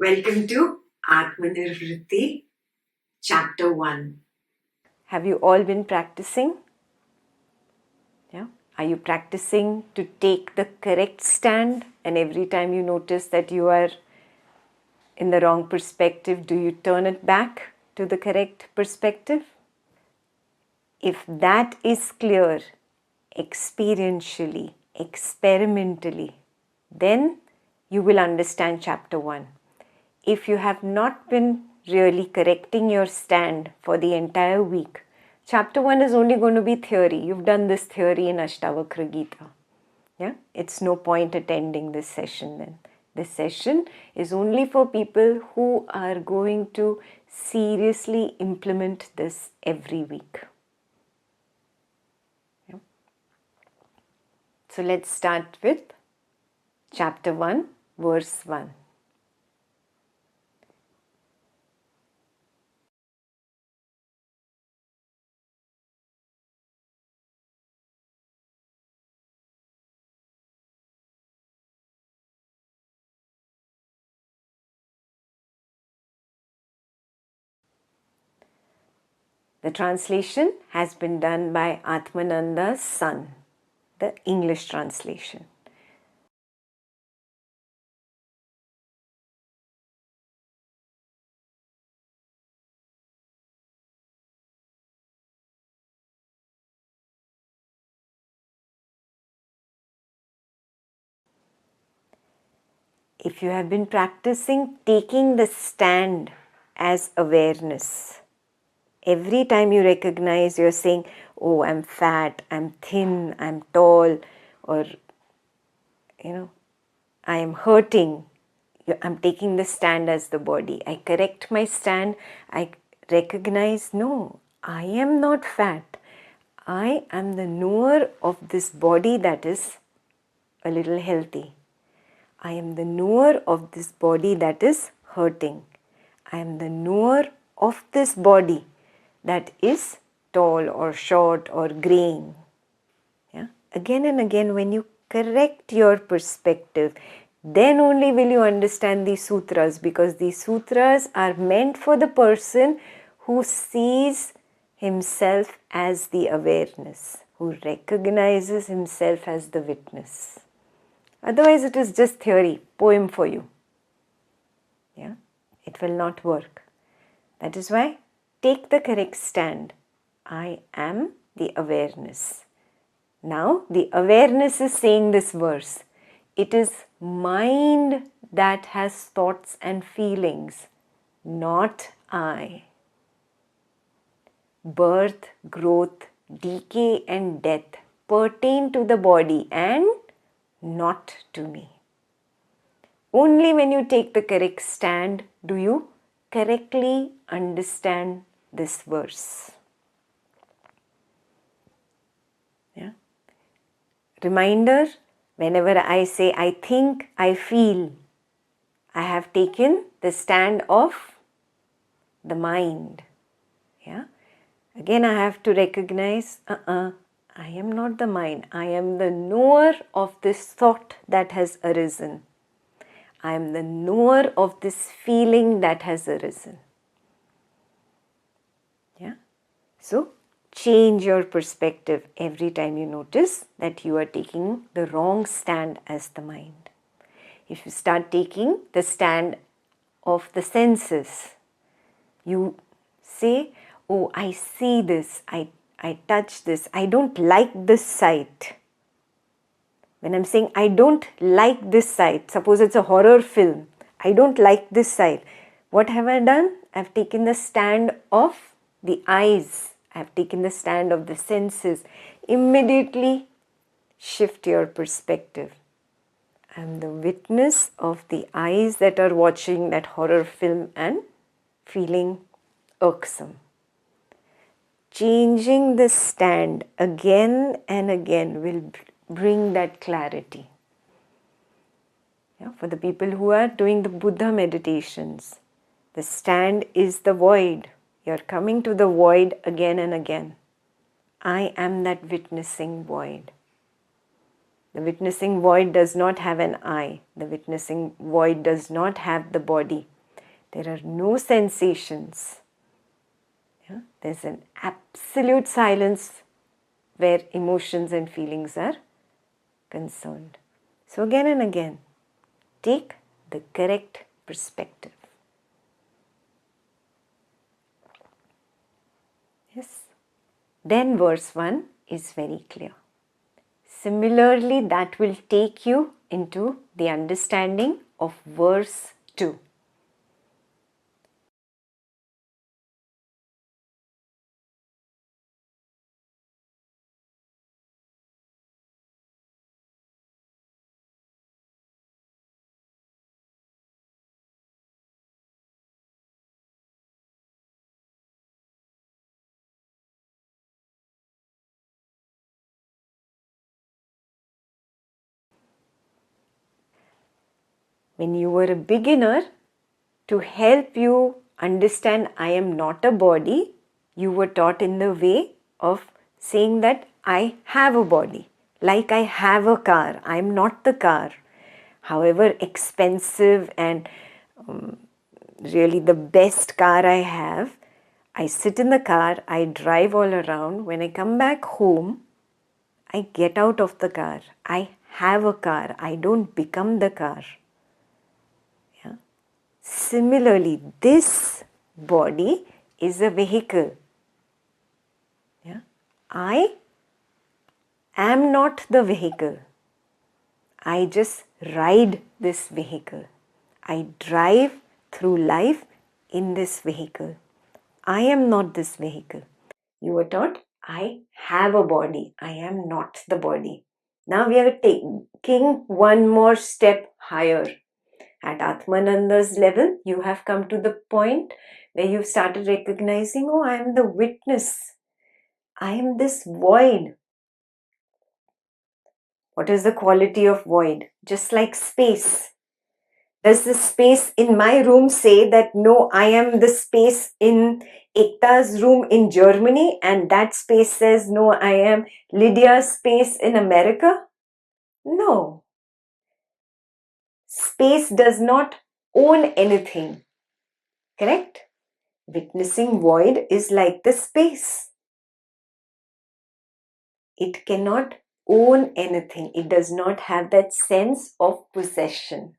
Welcome to Atma Nirvriti, Chapter 1. Have you all been practicing? Yeah. Are you practicing to take the correct stand? And every time you notice that you are in the wrong perspective, do you turn it back to the correct perspective? If that is clear experientially, experimentally, then you will understand Chapter 1. If you have not been really correcting your stand for the entire week, Chapter 1 is only going to be theory. You've done this theory in Ashtavakra Gita. Yeah? It's no point attending this session then. This session is only for people who are going to seriously implement this every week. Yeah? So let's start with Chapter 1, verse 1. The translation has been done by Atmananda's son, the English translation. If you have been practicing taking the stand as awareness, every time you recognize you're saying, oh, I'm fat, I'm thin, I'm tall, or, I am hurting, I'm taking the stand as the body. I correct my stand, I recognize, no, I am not fat. I am the knower of this body that is a little healthy. I am the knower of this body that is hurting. I am the knower of this body that is tall or short or graying. Yeah? Again and again, when you correct your perspective, then only will you understand these sutras, because these sutras are meant for the person who sees himself as the awareness, who recognizes himself as the witness. Otherwise, it is just theory, poem for you. Yeah, it will not work. That is why take the correct stand. I am the awareness. Now, the awareness is saying this verse. It is mind that has thoughts and feelings, not I. Birth, growth, decay, and death pertain to the body and not to me. Only when you take the correct stand do you correctly understand this verse. Yeah. Reminder, whenever I say I think, I feel, I have taken the stand of the mind. Yeah. Again, I have to recognize, I am not the mind. I am the knower of this thought that has arisen. I am the knower of this feeling that has arisen. Yeah. So, change your perspective every time you notice that you are taking the wrong stand as the mind. If you start taking the stand of the senses, you say, oh, I see this, I touch this, I don't like this sight. When I'm saying I don't like this sight, suppose it's a horror film, I don't like this sight. What have I done? I've taken the stand of the eyes. I've taken the stand of the senses. Immediately shift your perspective. I'm the witness of the eyes that are watching that horror film and feeling irksome. Changing the stand again and again will bring that clarity. Yeah, for the people who are doing the Buddha meditations, the stand is the void. You're coming to the void again and again. I am that witnessing void. The witnessing void does not have an I. The witnessing void does not have the body. There are no sensations. Yeah? There's an absolute silence where emotions and feelings are concerned. So again and again, take the correct perspective. Yes. Then verse 1 is very clear. Similarly, that will take you into the understanding of verse 2. When you were a beginner, to help you understand I am not a body, you were taught in the way of saying that I have a body, like I have a car. I am not the car. However expensive and really the best car I have, I sit in the car, I drive all around. When I come back home, I get out of the car. I have a car. I don't become the car. Yeah. Similarly, this body is a vehicle. Yeah. I am not the vehicle. I just ride this vehicle. I drive through life in this vehicle. I am not this vehicle. You were taught, I have a body. I am not the body. Now we are taking one more step higher. At Atmananda's level, you have come to the point where you've started recognizing, oh, I am the witness. I am this void. What is the quality of void? Just like space. Does the space in my room say that no, I am the space in Ekta's room in Germany, and that space says no, I am Lydia's space in America? No. Space does not own anything. Correct? Witnessing void is like the space. It cannot own anything. It does not have that sense of possession.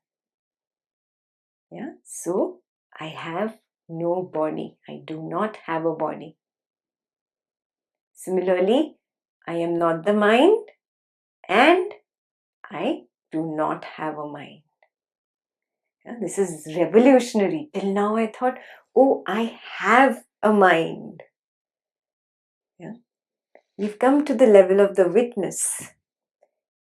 Yeah. So I have no body. I do not have a body. Similarly, I am not the mind and I do not have a mind. Yeah, this is revolutionary. Till now I thought, oh, I have a mind. Yeah. We've come to the level of the witness.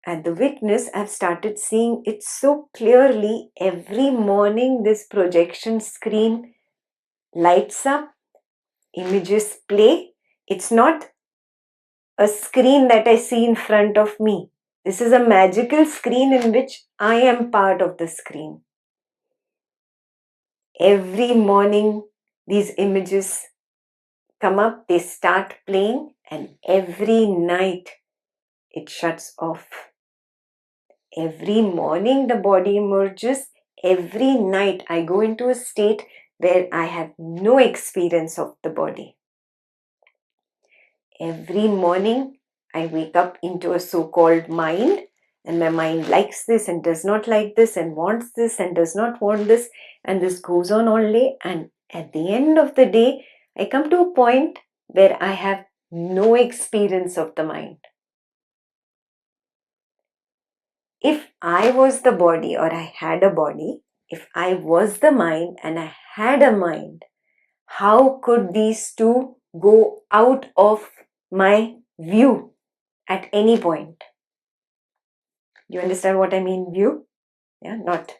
At the witness, I've started seeing it so clearly. Every morning, this projection screen lights up, images play. It's not a screen that I see in front of me. This is a magical screen in which I am part of the screen. Every morning, these images come up, they start playing, and every night it shuts off. Every morning the body emerges. Every night I go into a state where I have no experience of the body. Every morning I wake up into a so-called mind, and my mind likes this and does not like this and wants this and does not want this, and this goes on all day, and at the end of the day I come to a point where I have no experience of the mind. If I was the body or I had a body, if I was the mind and I had a mind, how could these two go out of my view at any point? You understand what I mean, view? Yeah, not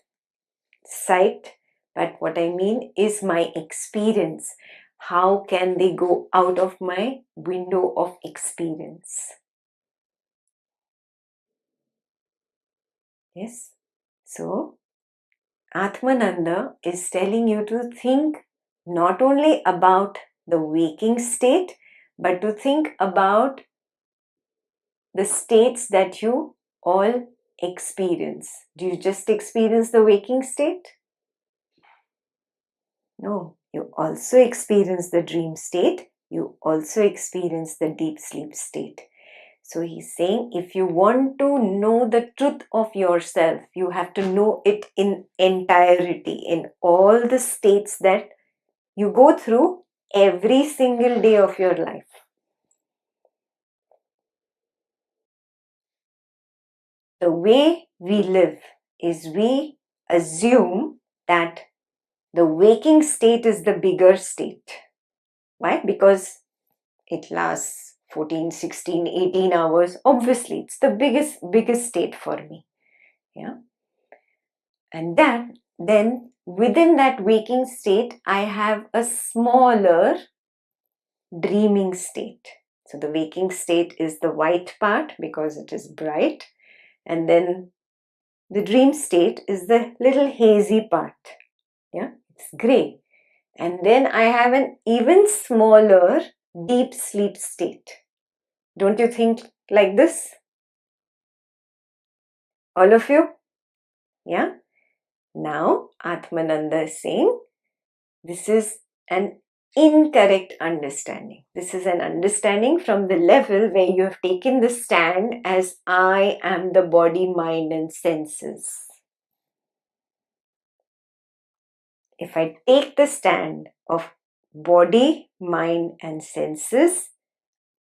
sight, but what I mean is my experience. How can they go out of my window of experience? Yes. So, Atmananda is telling you to think not only about the waking state, but to think about the states that you all experience. Do you just experience the waking state? No, you also experience the dream state. You also experience the deep sleep state. So he's saying if you want to know the truth of yourself, you have to know it in entirety, in all the states that you go through every single day of your life. The way we live is we assume that the waking state is the bigger state. Why? Because it lasts 14, 16, 18 hours. Obviously, it's the biggest state for me. Yeah. And then within that waking state, I have a smaller dreaming state. So the waking state is the white part because it is bright. And then the dream state is the little hazy part. Yeah, it's gray. And then I have an even smaller deep sleep state. Don't you think like this? All of you? Yeah? Now, Atmananda is saying this is an incorrect understanding. This is an understanding from the level where you have taken the stand as I am the body, mind, and senses. If I take the stand of body, mind, and senses,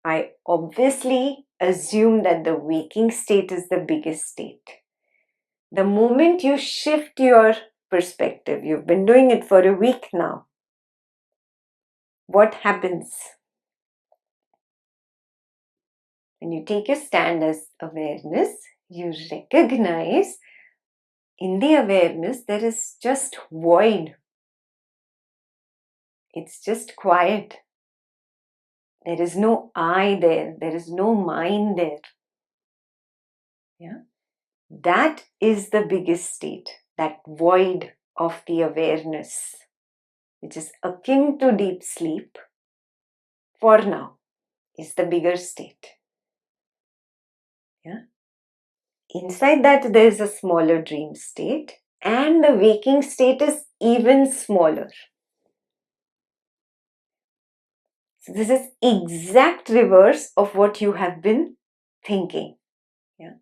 I obviously assume that the waking state is the biggest state. The moment you shift your perspective, you've been doing it for a week now, what happens? When you take a stand as awareness, you recognize in the awareness there is just void. It's just quiet. There is no I there. There is no mind there. Yeah? That is the biggest state, that void of the awareness, which is akin to deep sleep for now, is the bigger state. Yeah? Inside that, there is a smaller dream state, and the waking state is even smaller. So this is exact reverse of what you have been thinking. Yeah?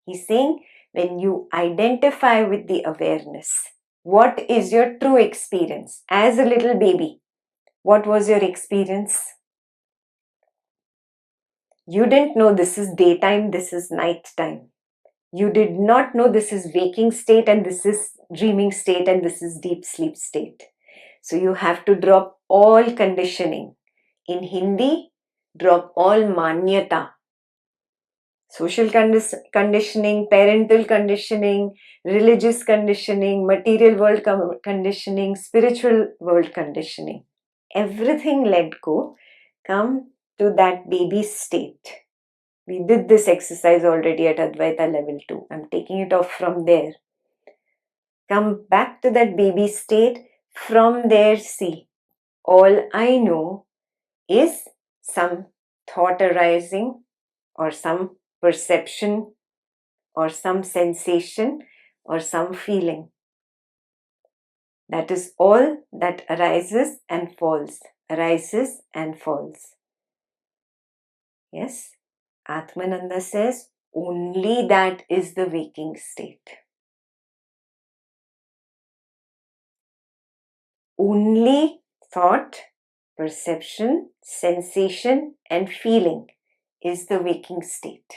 He's saying when you identify with the awareness, what is your true experience? As a little baby, what was your experience? You didn't know this is daytime, this is nighttime. You did not know this is waking state and this is dreaming state and this is deep sleep state. So you have to drop all conditioning. In Hindi, drop all manyata. Social conditioning, parental conditioning, religious conditioning, material world conditioning, spiritual world conditioning. Everything let go. Come to that baby state. We did this exercise already at Advaita level 2. I'm taking it off from there. Come back to that baby state. From there, see. All I know is some thought arising or some perception or some sensation or some feeling. That is all that arises and falls, arises and falls. Yes, Atmananda says only that is the waking state. Only thought, perception, sensation, and feeling is the waking state.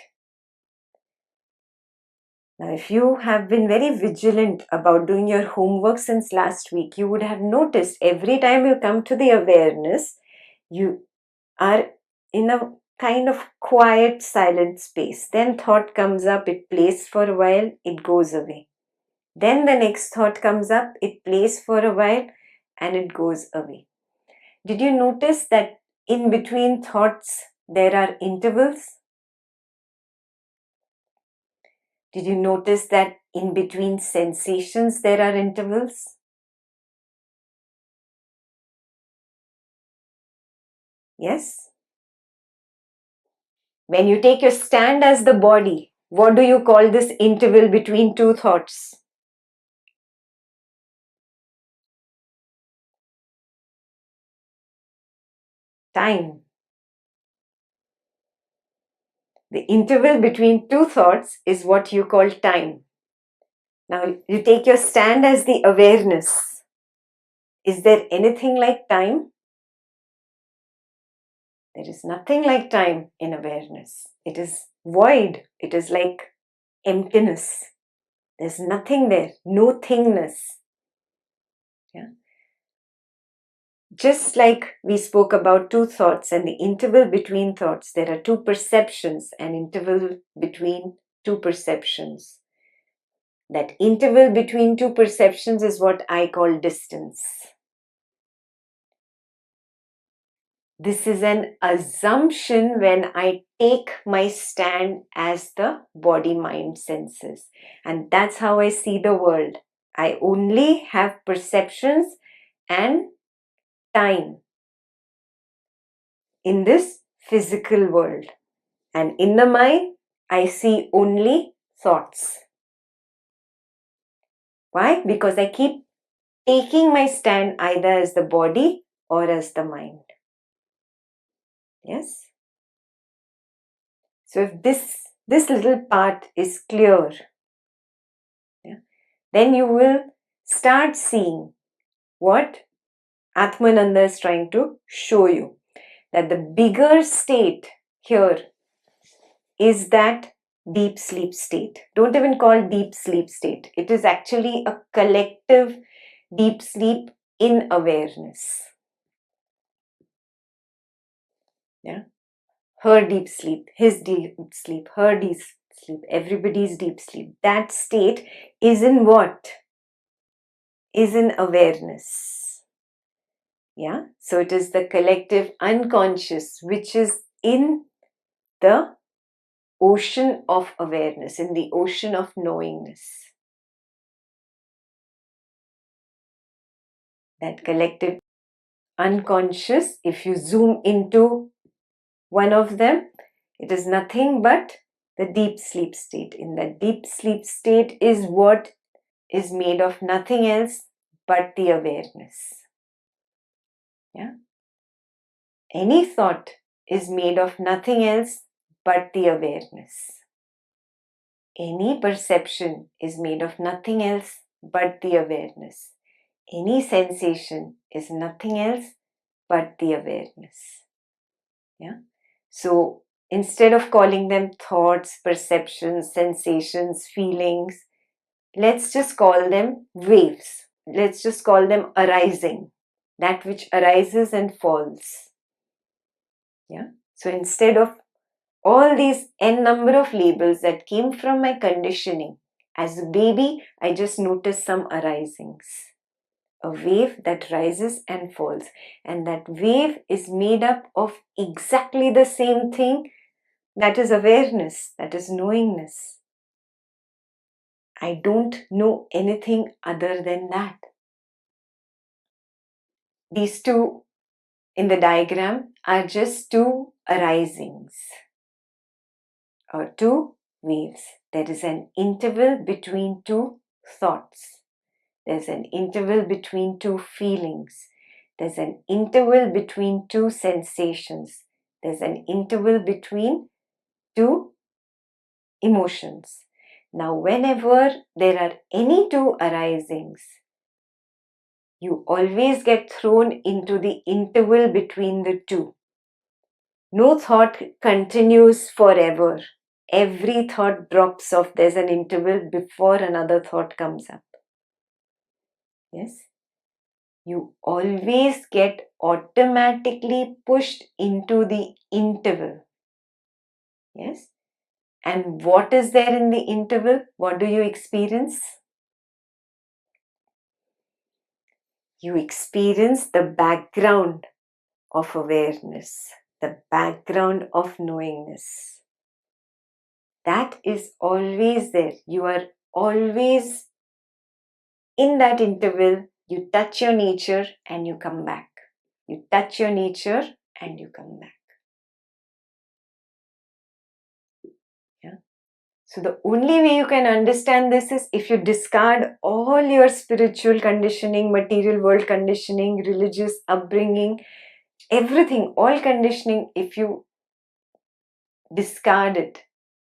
Now, if you have been very vigilant about doing your homework since last week, you would have noticed every time you come to the awareness, you are in a kind of quiet, silent space. Then thought comes up, it plays for a while, it goes away. Then the next thought comes up, it plays for a while, and it goes away. Did you notice that in between thoughts there are intervals? Did you notice that in between sensations there are intervals? Yes? When you take your stand as the body, what do you call this interval between two thoughts? time. The interval between two thoughts is what you call time. Now you take your stand as the awareness. Is there anything like time? There is nothing like time in awareness. It is void. It is like emptiness. There's nothing there, no thingness. Yeah. Just like we spoke about two thoughts and the interval between thoughts, there are two perceptions and interval between two perceptions. That interval between two perceptions is what I call distance. This is an assumption when I take my stand as the body, mind, senses. And that's how I see the world. I only have perceptions and time in this physical world. And in the mind, I see only thoughts. Why? Because I keep taking my stand either as the body or as the mind. Yes? So if this little part is clear, yeah, then you will start seeing what Atmananda is trying to show you. That the bigger state here is that deep sleep state. Don't even call deep sleep state. It is actually a collective deep sleep in awareness. Yeah. Her deep sleep, his deep sleep, her deep sleep, everybody's deep sleep. That state is in what? Is in awareness. Yeah. So it is the collective unconscious which is in the ocean of awareness, in the ocean of knowingness. That collective unconscious, if you zoom into one of them, it is nothing but the deep sleep state. In the deep sleep state is what is made of nothing else but the awareness. Yeah. Any thought is made of nothing else but the awareness. Any perception is made of nothing else but the awareness. Any sensation is nothing else but the awareness. Yeah. So instead of calling them thoughts, perceptions, sensations, feelings, let's just call them waves. Let's just call them arising. That which arises and falls. Yeah. So instead of all these n number of labels that came from my conditioning, as a baby, I just noticed some arisings. A wave that rises and falls. And that wave is made up of exactly the same thing. That is awareness. That is knowingness. I don't know anything other than that. These two in the diagram are just two arisings or two waves. There is an interval between two thoughts. There's an interval between two feelings. There's an interval between two sensations. There's an interval between two emotions. Now, whenever there are any two arisings, you always get thrown into the interval between the two. No thought continues forever. Every thought drops off. There's an interval before another thought comes up. Yes? You always get automatically pushed into the interval. Yes? And what is there in the interval? What do you experience? You experience the background of awareness, the background of knowingness. That is always there. You are always in that interval. You touch your nature and you come back. You touch your nature and you come back. Yeah. So the only way you can understand this is if you discard all your spiritual conditioning, material world conditioning, religious upbringing, everything, all conditioning, if you discard it,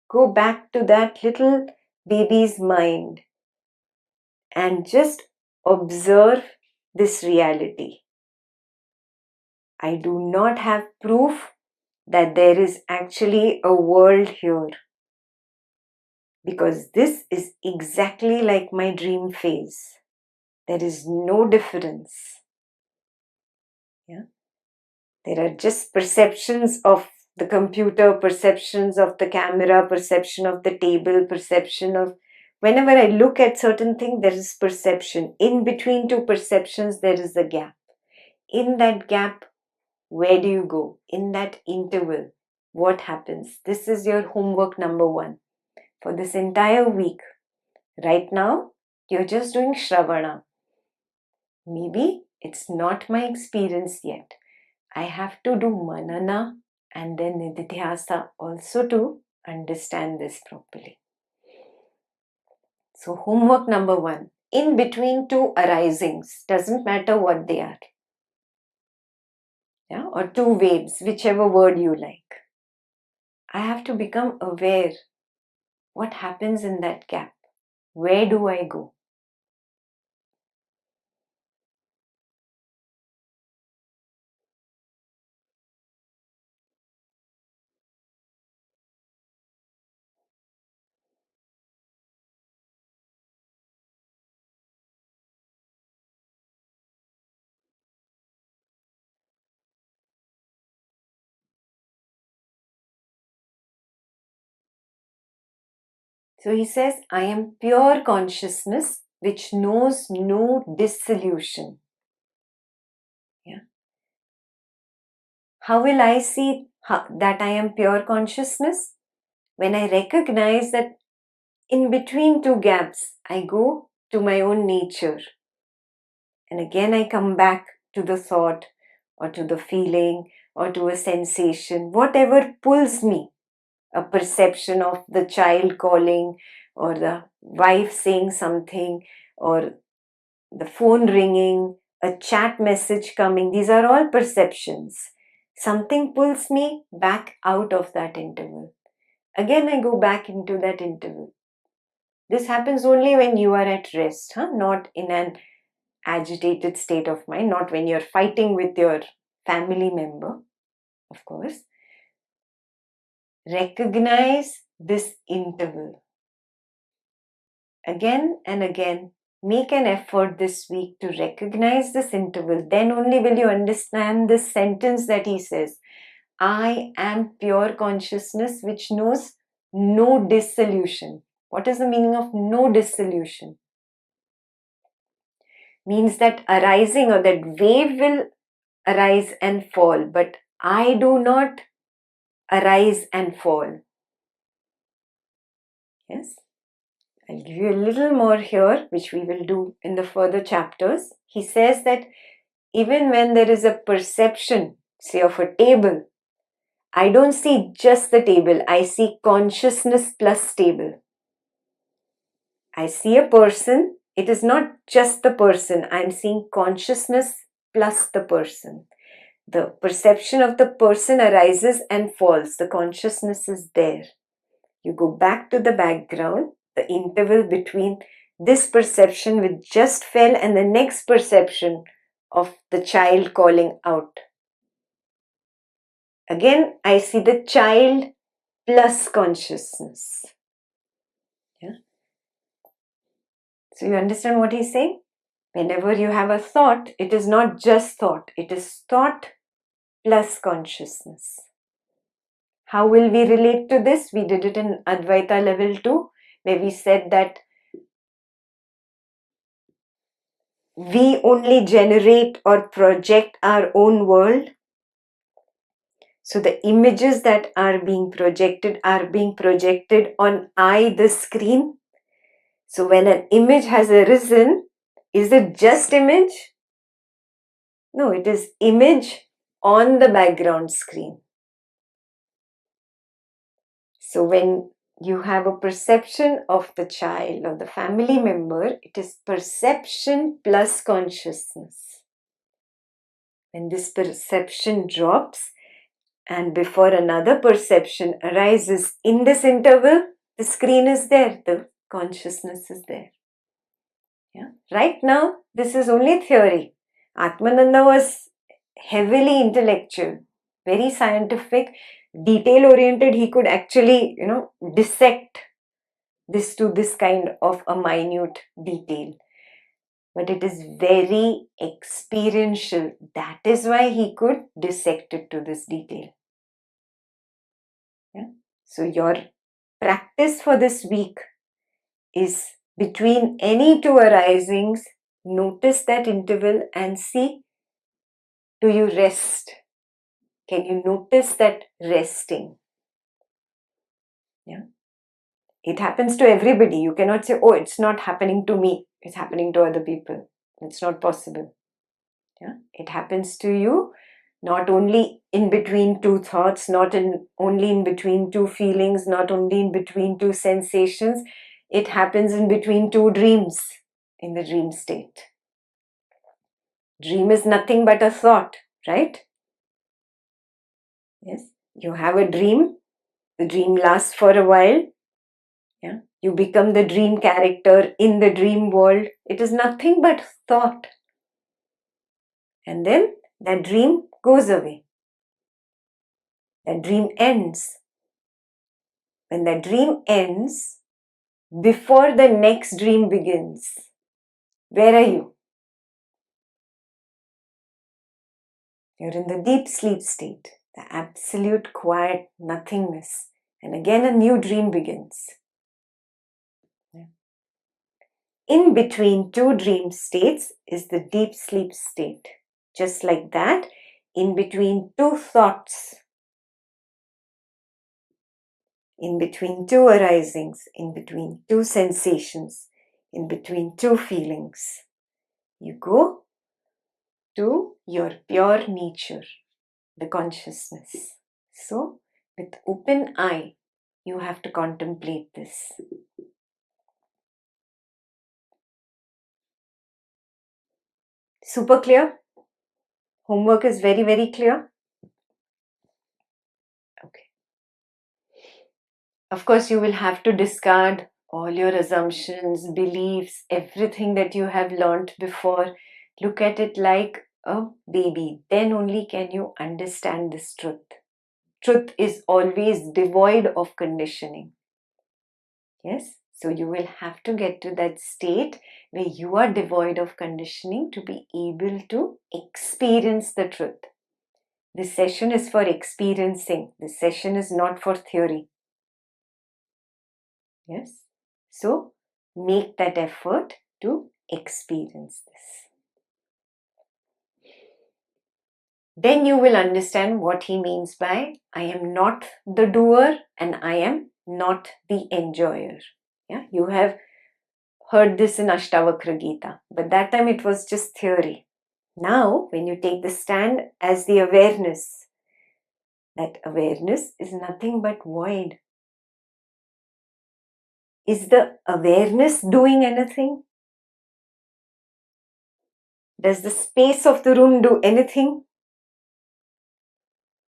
go back to that little baby's mind and just observe this reality. I do not have proof that there is actually a world here, because this is exactly like my dream phase. There is no difference. Yeah? There are just perceptions of the computer, perceptions of the camera, perception of the table, perception of... Whenever I look at certain thing, there is perception. In between two perceptions, there is a gap. In that gap, where do you go? In that interval, what happens? This is your homework number 1 for this entire week. Right now, you're just doing Shravana. Maybe it's not my experience yet. I have to do Manana and then Nididhyasa also to understand this properly. So homework number 1, in between two arisings, doesn't matter what they are. Yeah? Or two waves, whichever word you like. I have to become aware. What happens in that gap? Where do I go? So he says, I am pure consciousness which knows no dissolution. Yeah. How will I see that I am pure consciousness? When I recognize that in between two gaps, I go to my own nature. And again, I come back to the thought or to the feeling or to a sensation, whatever pulls me. A perception of the child calling, or the wife saying something, or the phone ringing, a chat message coming. These are all perceptions. Something pulls me back out of that interval. Again, I go back into that interval. This happens only when you are at rest, not in an agitated state of mind, not when you're fighting with your family member, of course. Recognize this interval. Again and again, make an effort this week to recognize this interval. Then only will you understand this sentence that he says, I am pure consciousness which knows no dissolution. What is the meaning of no dissolution? Means that arising or that wave will arise and fall, but I do not arise and fall. Yes? I'll give you a little more here, which we will do in the further chapters. He says that even when there is a perception, say of a table, I don't see just the table, I see consciousness plus table. I see a person, it is not just the person, I'm seeing consciousness plus the person. The perception of the person arises and falls, the consciousness is there. You go back to the background, the interval between this perception which just fell and the next perception of the child calling out. Again, I see the child plus consciousness. Yeah. So you understand what he's saying? Whenever you have a thought, it is not just thought. It is thought plus consciousness. How will we relate to this? We did it in Advaita level 2, where we said that we only generate or project our own world. So the images that are being projected on I, the screen. So when an image has arisen, is it just image? No, it is image on the background screen. So when you have a perception of the child or the family member, it is perception plus consciousness. When this perception drops and before another perception arises, in this interval, the screen is there, the consciousness is there. Yeah. Right now, this is only theory. Atmananda was heavily intellectual, very scientific, detail-oriented. He could actually, dissect this to this kind of a minute detail. But it is very experiential. That is why he could dissect it to this detail. Yeah? So your practice for this week is between any two arisings, notice that interval and see, do you rest? Can you notice that resting? Yeah. It happens to everybody. You cannot say, oh, it's not happening to me. It's happening to other people. It's not possible. Yeah. It happens to you not only in between two thoughts, only in between two feelings, not only in between two sensations. It happens in between two dreams in the dream state. Dream is nothing but a thought, right? Yes. You have a dream. The dream lasts for a while. Yeah. You become the dream character in the dream world. It is nothing but thought. And then that dream goes away. That dream ends. When that dream ends, before the next dream begins, where are you? You're in the deep sleep state, the absolute quiet nothingness. And again a new dream begins. In between two dream states is the deep sleep state. Just like that, in between two thoughts, in between two arisings, in between two sensations, in between two feelings, you go to your pure nature, the consciousness. So, with open eye, you have to contemplate this. Super clear? Homework is very, very clear? Okay. Of course, you will have to discard all your assumptions, beliefs, everything that you have learnt before. Look at it like a baby. Then only can you understand this truth. Truth is always devoid of conditioning. Yes? So you will have to get to that state where you are devoid of conditioning to be able to experience the truth. This session is for experiencing. This session is not for theory. Yes? So make that effort to experience this. Then you will understand what he means by I am not the doer and I am not the enjoyer. Yeah, you have heard this in Ashtavakra Gita, but that time it was just theory. Now, when you take the stand as the awareness, that awareness is nothing but void. Is the awareness doing anything? Does the space of the room do anything?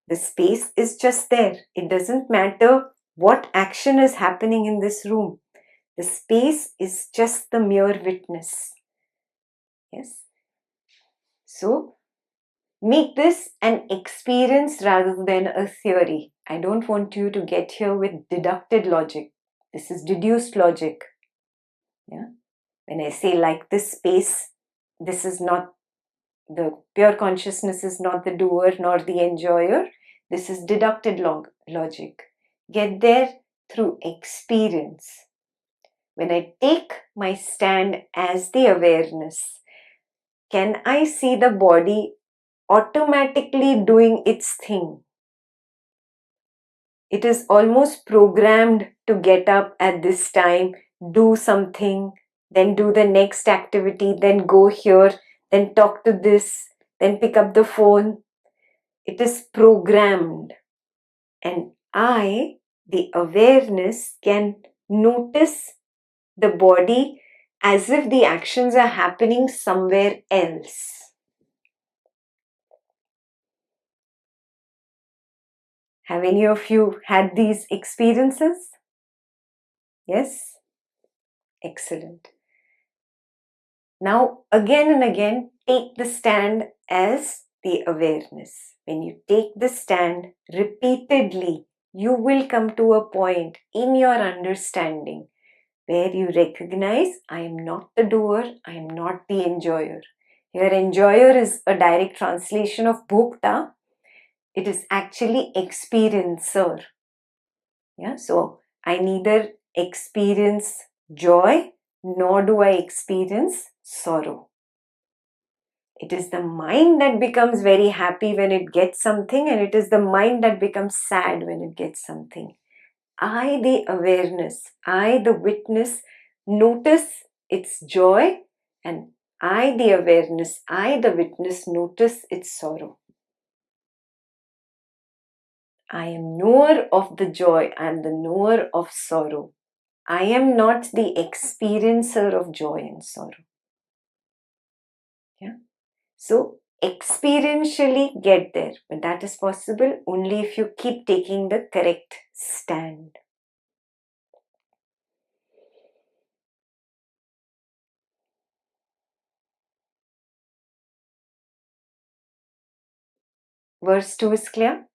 The space is just there. It doesn't matter what action is happening in this room. The space is just the mere witness. Yes. So, make this an experience rather than a theory. I don't want you to get here with deducted logic. This is deduced logic. Yeah. When I say like this space, this is not the pure consciousness is not the doer nor the enjoyer. This is deducted logic. Get there through experience. When I take my stand as the awareness, can I see the body automatically doing its thing? It is almost programmed to get up at this time, do something, then do the next activity, then go here, then talk to this, then pick up the phone. It is programmed. And I, the awareness, can notice the body as if the actions are happening somewhere else. Have any of you had these experiences? Yes? Excellent. Now, again and again, take the stand as the awareness. When you take the stand repeatedly, you will come to a point in your understanding where you recognize, I am not the doer, I am not the enjoyer. Here, enjoyer is a direct translation of bhokta. It is actually experiencer. Yeah, so I neither experience joy nor do I experience sorrow. It is the mind that becomes very happy when it gets something, and it is the mind that becomes sad when it gets something. I, the awareness, I, the witness, notice its joy, and I, the awareness, I, the witness, notice its sorrow. I am knower of the joy, I am the knower of sorrow. I am not the experiencer of joy and sorrow. Yeah. So, experientially get there, but that is possible only if you keep taking the correct stand. Verse 2 is clear?